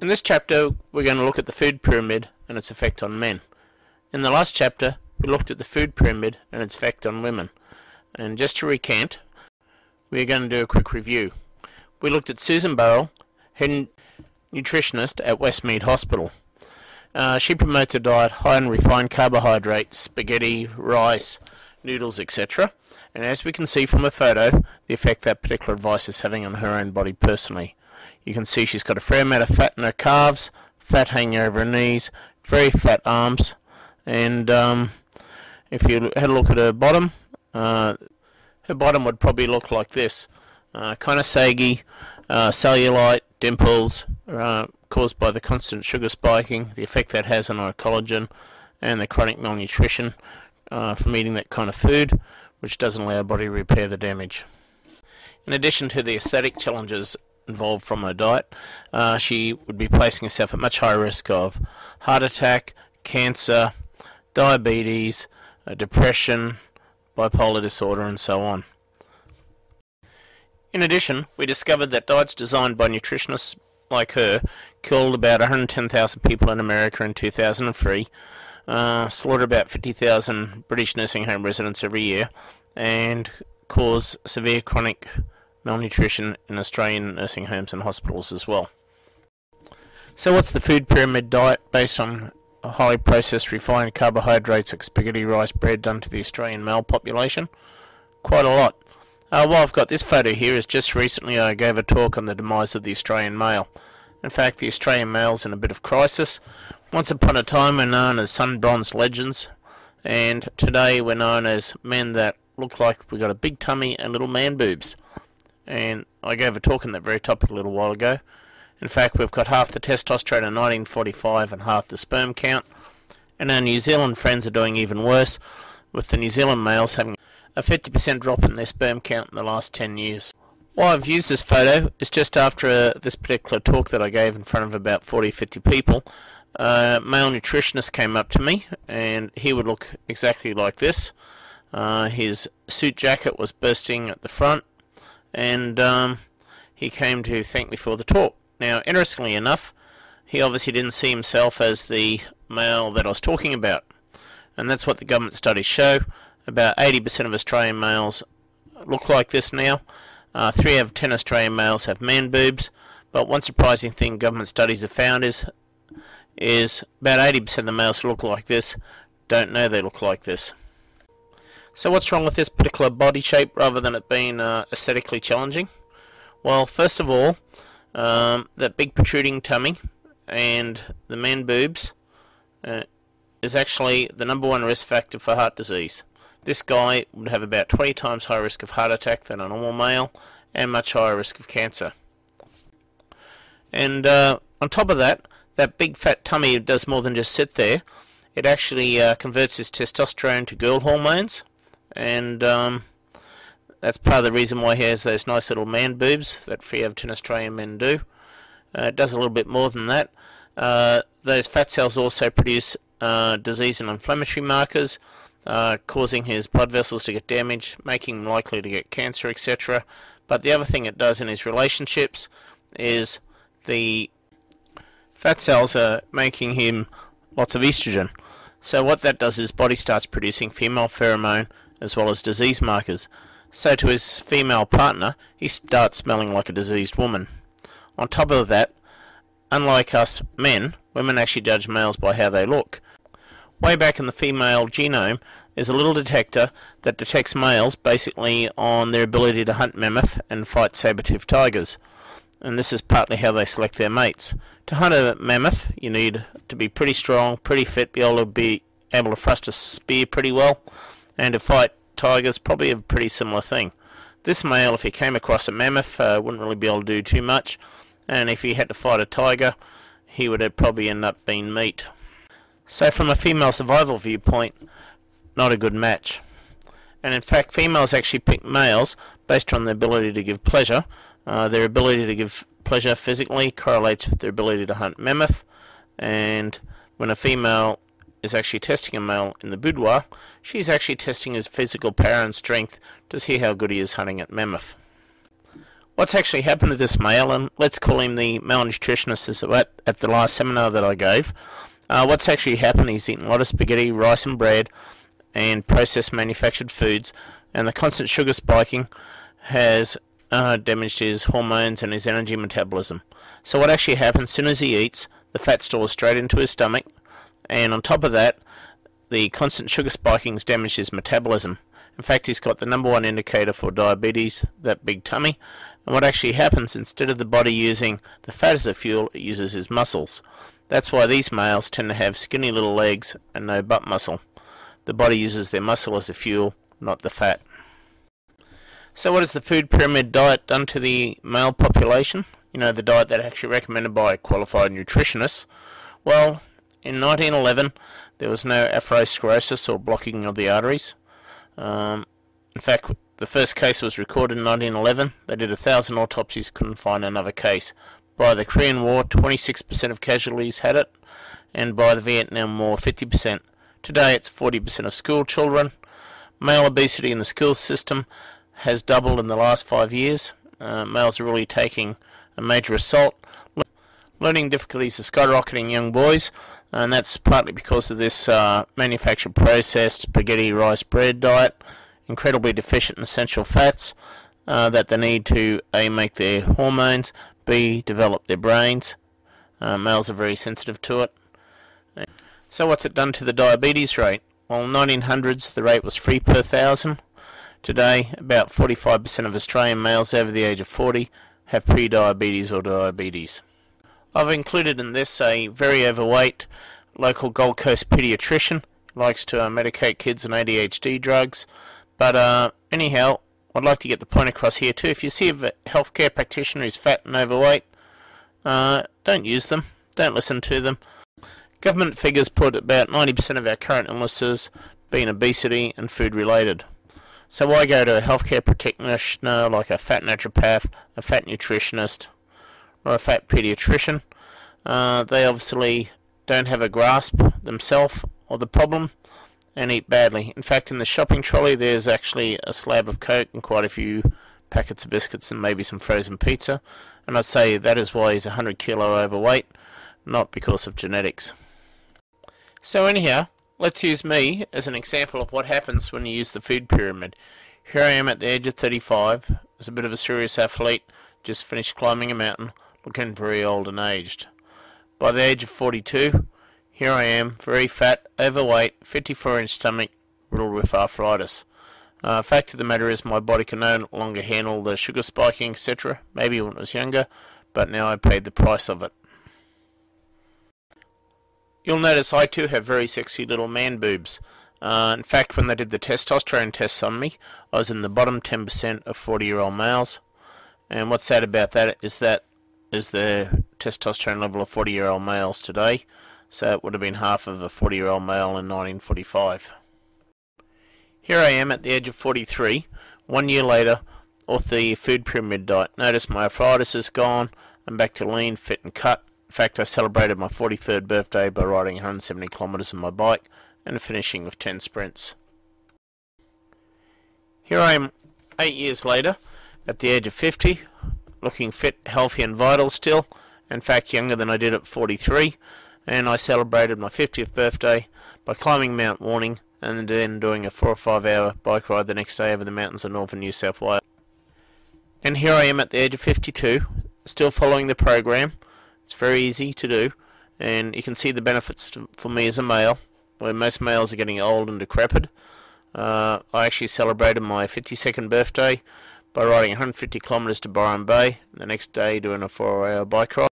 In this chapter, we're going to look at the food pyramid and its effect on men. In the last chapter, we looked at the food pyramid and its effect on women. And just to recant, we're going to do a quick review. We looked at Susan Burrell, head nutritionist at Westmead Hospital. She promotes a diet high in refined carbohydrates, spaghetti, rice, noodles, etc. And as we can see from the photo, the effect that particular advice is having on her own body personally. You can see she's got a fair amount of fat in her calves, fat hanging over her knees, very fat arms, and if you had a look at her bottom would probably look like this. Kind of saggy, cellulite, dimples, caused by the constant sugar spiking, the effect that has on our collagen, and the chronic malnutrition from eating that kind of food, which doesn't allow our body to repair the damage. In addition to the aesthetic challenges involved from her diet, she would be placing herself at much higher risk of heart attack, cancer, diabetes, depression, bipolar disorder, and so on. In addition, we discovered that diets designed by nutritionists like her killed about 110,000 people in America in 2003, slaughtered about 50,000 British nursing home residents every year, and cause severe chronic malnutrition in Australian nursing homes and hospitals as well. So what's the food pyramid diet based on highly processed refined carbohydrates like spaghetti, rice, bread done to the Australian male population? Quite a lot. While I've got this photo here, is just recently I gave a talk on the demise of the Australian male. In fact, the Australian male's in a bit of crisis. Once upon a time we're known as sun-bronzed legends, and today we're known as men that look like we've got a big tummy and little man boobs. And I gave a talk on that very topic a little while ago. In fact, we've got half the testosterone in 1945 and half the sperm count, and our New Zealand friends are doing even worse, with the New Zealand males having a 50% drop in their sperm count in the last 10 years. Why I've used this photo is just after this particular talk that I gave in front of about 40-50 people, a male nutritionist came up to me, and he would look exactly like this. His suit jacket was bursting at the front, and he came to thank me for the talk. Now, interestingly enough, he obviously didn't see himself as the male that I was talking about, and that's what the government studies show. About 80% of Australian males look like this now. 3 out of 10 Australian males have man boobs, but one surprising thing government studies have found is about 80% of the males who look like this don't know they look like this. So what's wrong with this particular body shape rather than it being aesthetically challenging? Well, first of all, that big protruding tummy and the man boobs is actually the #1 risk factor for heart disease. This guy would have about 20 times higher risk of heart attack than a normal male, and much higher risk of cancer. And on top of that, that big fat tummy does more than just sit there. It actually converts his testosterone to girl hormones, and that's part of the reason why he has those nice little man boobs that 3 out of 10 Australian men do. It does a little bit more than that. Those fat cells also produce disease and inflammatory markers, causing his blood vessels to get damaged, making him likely to get cancer, etc. But the other thing it does in his relationships is the fat cells are making him lots of estrogen. So what that does is his body starts producing female pheromone as well as disease markers. So to his female partner, he starts smelling like a diseased woman. On top of that, unlike us men, women actually judge males by how they look. Way back in the female genome is a little detector that detects males basically on their ability to hunt mammoth and fight saber-toothed tigers. And this is partly how they select their mates. To hunt a mammoth, you need to be pretty strong, pretty fit, be able to thrust a spear pretty well, and to fight tigers, probably a pretty similar thing. This male, if he came across a mammoth, wouldn't really be able to do too much, and if he had to fight a tiger, he would probably end up being meat. So from a female survival viewpoint, not a good match. And in fact, females actually pick males based on their ability to give pleasure. Their ability to give pleasure physically correlates with their ability to hunt mammoth, and when a female is actually testing a male in the boudoir, she's actually testing his physical power and strength to see how good he is hunting at mammoth. What's actually happened to this male, and let's call him the malnutritionist as at the last seminar that I gave. What's actually happened, he's eaten a lot of spaghetti, rice and bread, and processed manufactured foods, and the constant sugar spiking has damaged his hormones and his energy metabolism. So what actually happens, as soon as he eats, the fat stores straight into his stomach, and on top of that, the constant sugar spiking has damaged his metabolism. In fact, he's got the #1 indicator for diabetes, that big tummy. And what actually happens, instead of the body using the fat as a fuel, it uses his muscles. That's why these males tend to have skinny little legs and no butt muscle. The body uses their muscle as a fuel, not the fat. So what has the food pyramid diet done to the male population? You know, the diet that's actually recommended by qualified nutritionists. Well, in 1911, there was no atherosclerosis or blocking of the arteries. In fact, the first case was recorded in 1911. They did 1,000 autopsies, couldn't find another case. By the Korean War, 26% of casualties had it, and by the Vietnam War, 50%. Today, it's 40% of school children. Male obesity in the school system has doubled in the last 5 years. Males are really taking a major assault. Learning difficulties are skyrocketing young boys, and that's partly because of this manufactured processed spaghetti rice bread diet, incredibly deficient in essential fats that they need to A, make their hormones, B, develop their brains. Males are very sensitive to it. So what's it done to the diabetes rate? Well, in the 1900s the rate was 3 per 1,000. Today about 45% of Australian males over the age of 40 have pre-diabetes or diabetes. I've included in this a very overweight local Gold Coast paediatrician. He likes to medicate kids on ADHD drugs. But anyhow, I'd like to get the point across here too. If you see a healthcare practitioner who's fat and overweight, don't use them. Don't listen to them. Government figures put about 90% of our current illnesses being obesity and food related. So why go to a healthcare practitioner like a fat naturopath, a fat nutritionist, or a fat paediatrician? They obviously don't have a grasp themselves of the problem and eat badly. In fact, in the shopping trolley there's actually a slab of Coke and quite a few packets of biscuits and maybe some frozen pizza, and I'd say that is why he's 100 kilo overweight, not because of genetics. So anyhow, let's use me as an example of what happens when you use the food pyramid. Here I am at the age of 35, as a bit of a serious athlete, just finished climbing a mountain, looking very old and aged. By the age of 42, here I am, very fat, overweight, 54-inch stomach, riddled with arthritis. Fact of the matter is my body can no longer handle the sugar spiking, etc. Maybe when I was younger, but now I paid the price of it. You'll notice I too have very sexy little man boobs. In fact, when they did the testosterone tests on me, I was in the bottom 10% of 40-year-old males. And what's sad about that is the testosterone level of 40-year-old males today. So it would have been half of a 40-year-old male in 1945. Here I am at the age of 43, 1 year later, off the food pyramid diet. Notice my arthritis is gone. I'm back to lean, fit and cut. In fact, I celebrated my 43rd birthday by riding 170 kilometers on my bike and finishing with 10 sprints. Here I am 8 years later, at the age of 50, looking fit, healthy and vital still. In fact, younger than I did at 43. And I celebrated my 50th birthday by climbing Mount Warning and then doing a 4 or 5 hour bike ride the next day over the mountains of northern New South Wales. And here I am at the age of 52, still following the program. It's very easy to do, and you can see the benefits for me as a male, where most males are getting old and decrepit. I actually celebrated my 52nd birthday by riding 150 kilometers to Byron Bay, the next day doing a 4 hour bike ride.